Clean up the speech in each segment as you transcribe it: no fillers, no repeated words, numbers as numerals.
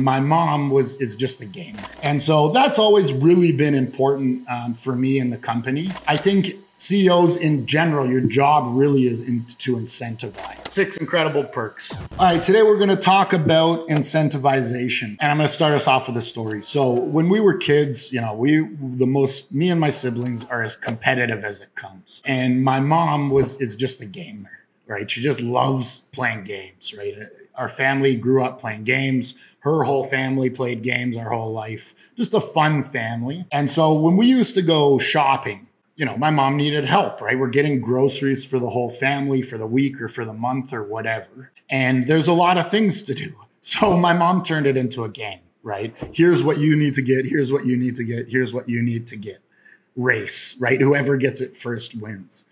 My mom is just a gamer. And so that's always really been important for me in the company. I think CEOs in general, your job really is to incentivize. 6 incredible perks. All right, today we're gonna talk about incentivization. And I'm gonna start us off with a story. So when we were kids, you know, me and my siblings are as competitive as it comes. And my mom is just a gamer, right? She just loves playing games, right? Our family grew up playing games. Her whole family played games our whole life. Just a fun family. And so when we used to go shopping, you know, my mom needed help, right? We're getting groceries for the whole family for the week or for the month or whatever. And there's a lot of things to do. So my mom turned it into a game, right? Here's what you need to get. Here's what you need to get. Here's what you need to get. Race, right? Whoever gets it first wins.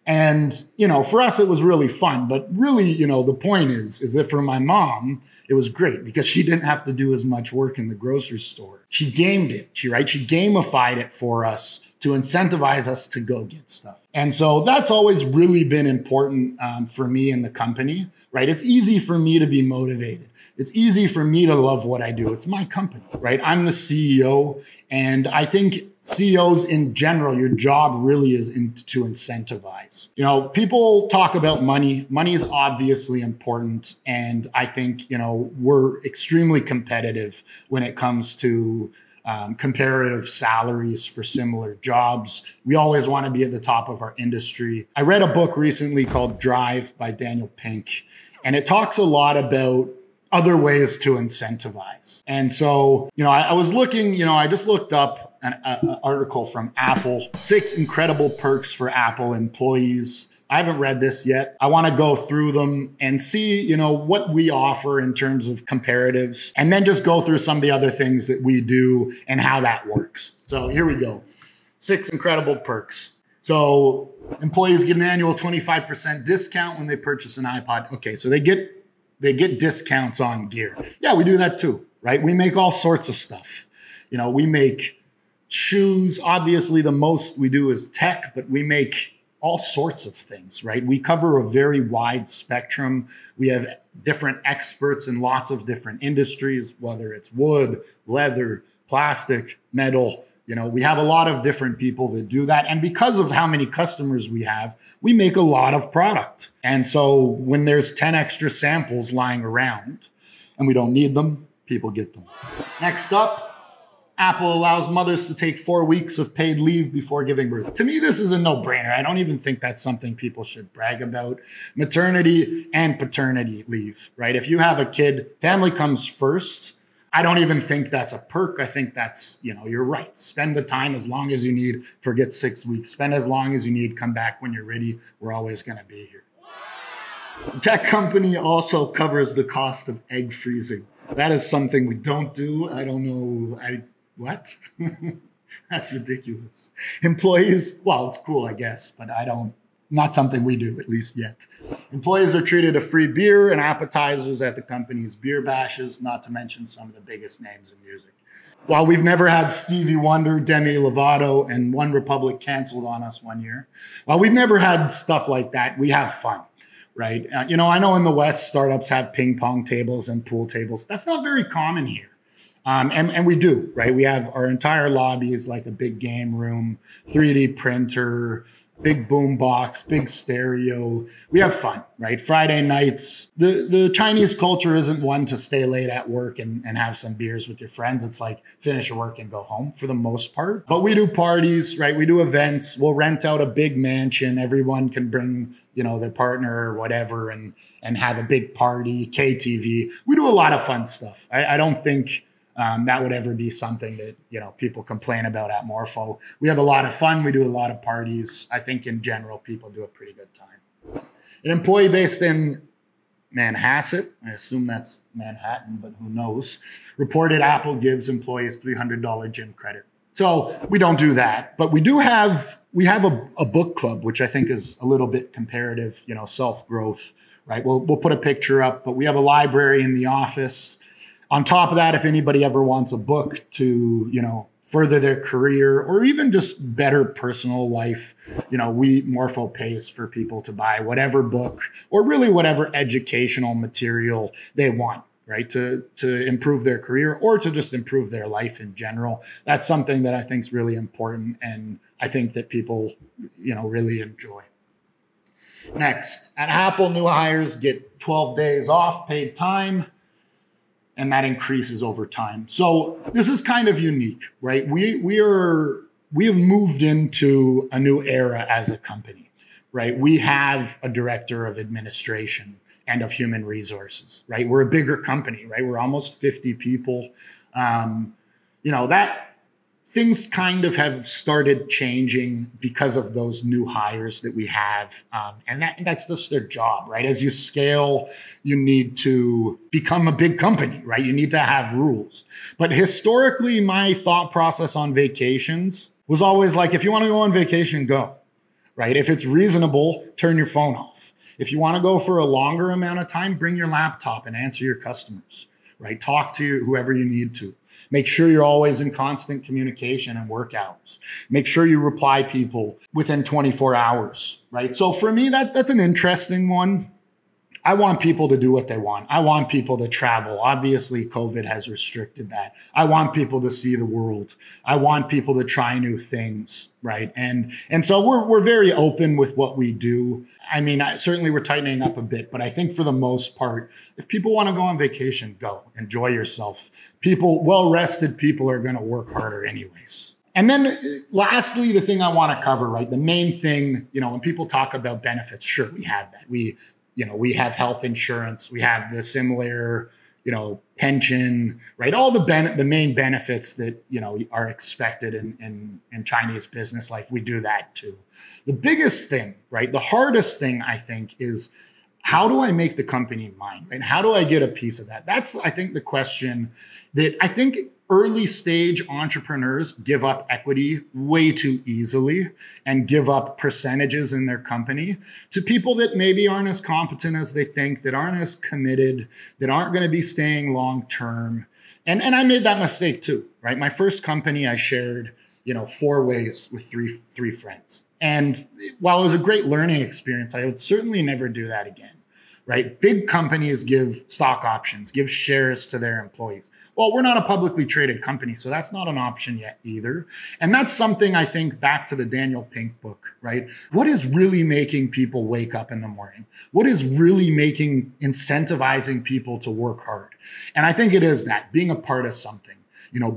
And, you know, for us, it was really fun. But really, you know, the point is that for my mom, it was great because she didn't have to do as much work in the grocery store. She gamed it, She gamified it for us to incentivize us to go get stuff. And so that's always really been important for me in the company, right? It's easy for me to be motivated. It's easy for me to love what I do. It's my company, right? I'm the CEO, and I think CEOs in general, your job really is to incentivize. You know, people talk about money. Money is obviously important. And I think, you know, we're extremely competitive when it comes to comparative salaries for similar jobs. We always want to be at the top of our industry. I read a book recently called Drive by Daniel Pink, and it talks a lot about other ways to incentivize. And so, you know, I was looking, you know, I just looked up an article from Apple, 6 incredible perks for Apple employees. I haven't read this yet. I want to go through them and see, you know, what we offer in terms of comparatives, and then just go through some of the other things that we do and how that works. So here we go. 6 incredible perks. So employees get an annual 25% discount when they purchase an iPod. Okay, so they get discounts on gear. Yeah, we do that too, right? We make all sorts of stuff. You know, we make shoes. Obviously, the most we do is tech, but we make all sorts of things, right? We cover a very wide spectrum. We have different experts in lots of different industries, whether it's wood, leather, plastic, metal. You know, we have a lot of different people that do that. And because of how many customers we have, we make a lot of product. And so when there's 10 extra samples lying around and we don't need them, people get them. Next up, Apple allows mothers to take 4 weeks of paid leave before giving birth. To me, this is a no-brainer. I don't even think that's something people should brag about. Maternity and paternity leave, right? If you have a kid, family comes first. I don't even think that's a perk. I think that's, you know, you're right. Spend the time as long as you need. Forget 6 weeks. Spend as long as you need. Come back when you're ready. We're always going to be here. The tech company also covers the cost of egg freezing. That is something we don't do. I don't know. What? That's ridiculous. Employees, well, it's cool, I guess, but not something we do, at least yet. Employees are treated a free beer and appetizers at the company's beer bashes, not to mention some of the biggest names in music. While we've never had Stevie Wonder, Demi Lovato, and One Republic canceled on us one year, while we've never had stuff like that, we have fun, right? You know, I know in the West, startups have ping pong tables and pool tables. That's not very common here. And we do, right? We have our entire lobby is like a big game room, 3D printer, big boom box, big stereo. We have fun, right? Friday nights, the Chinese culture isn't one to stay late at work and have some beers with your friends. It's like finish your work and go home for the most part. But we do parties, right? We do events. We'll rent out a big mansion. Everyone can bring, you know, their partner or whatever and have a big party, KTV. We do a lot of fun stuff. I don't think that would ever be something that, you know, people complain about at Morpho. We have a lot of fun. We do a lot of parties. I think in general, people do a pretty good time. An employee based in Manhasset, I assume that's Manhattan, but who knows, reported Apple gives employees $300 gym credit. So we don't do that, but we have a book club, which I think is a little bit comparative, you know, self-growth, right? We'll put a picture up, but we have a library in the office. On top of that, if anybody ever wants a book to, you know, further their career or even just better personal life, you know, Morpho pays for people to buy whatever book or really whatever educational material they want. right? To improve their career or to just improve their life in general. That's something that I think is really important, and I think that people, really enjoy. Next, at Apple, new hires get 12 days off paid time, and that increases over time. So this is kind of unique, right? We have moved into a new era as a company, right? We have a director of administration and of human resources, right? We're a bigger company, right? We're almost 50 people. That things kind of have started changing because of those new hires that we have. And that's just their job, right? As you scale, you need to become a big company, right? You need to have rules. But historically, my thought process on vacations was always like, if you want to go on vacation, go, right? If it's reasonable, turn your phone off. If you want to go for a longer amount of time, bring your laptop and answer your customers, right? Talk to whoever you need to. Make sure you're always in constant communication and work hours. Make sure you reply people within 24 hours, right? So for me, that's an interesting one. I want people to do what they want. I want people to travel. Obviously, COVID has restricted that. I want people to see the world. I want people to try new things, right? And so we're very open with what we do. I mean, certainly we're tightening up a bit, but I think for the most part, if people want to go on vacation, go. Enjoy yourself. Well-rested people are going to work harder anyways. And then lastly, the thing I want to cover, right? The main thing, when people talk about benefits, sure, we have that. We have health insurance, we have the similar, pension, right? All the main benefits that, are expected in Chinese business life, we do that too. The biggest thing, right? The hardest thing, I think, is how do I make the company mine, right? How do I get a piece of that? That's, I think, the question that I think early stage entrepreneurs give up equity way too easily and give up percentages in their company to people that maybe aren't as competent as they think, that aren't as committed, that aren't going to be staying long term. And I made that mistake too, right? My first company, I shared, 4 ways with three friends. And while it was a great learning experience, I would certainly never do that again. Right? Big companies give stock options, give shares to their employees. Well, we're not a publicly traded company, so that's not an option yet either. And that's something I think back to the Daniel Pink book, right? What is really making people wake up in the morning? What is really incentivizing people to work hard? And I think it is that, being a part of something.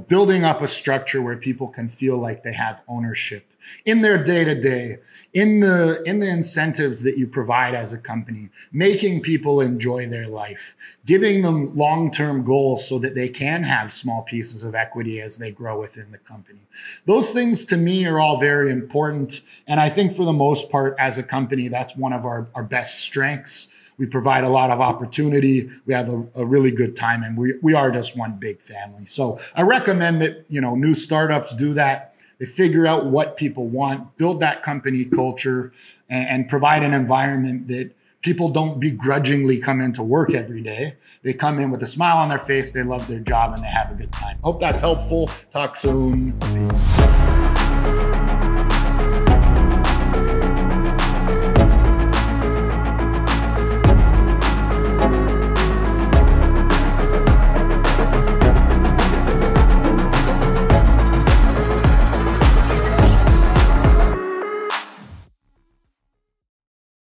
Building up a structure where people can feel like they have ownership in their day-to-day, in the incentives that you provide as a company, making people enjoy their life, giving them long-term goals so that they can have small pieces of equity as they grow within the company. Those things to me are all very important. And I think for the most part, as a company, that's one of our best strengths. We provide a lot of opportunity. We have a really good time, and we are just one big family. So I recommend that, new startups do that. They figure out what people want, build that company culture, and provide an environment that people don't begrudgingly come into work every day. They come in with a smile on their face, they love their job, and they have a good time. Hope that's helpful. Talk soon. Peace.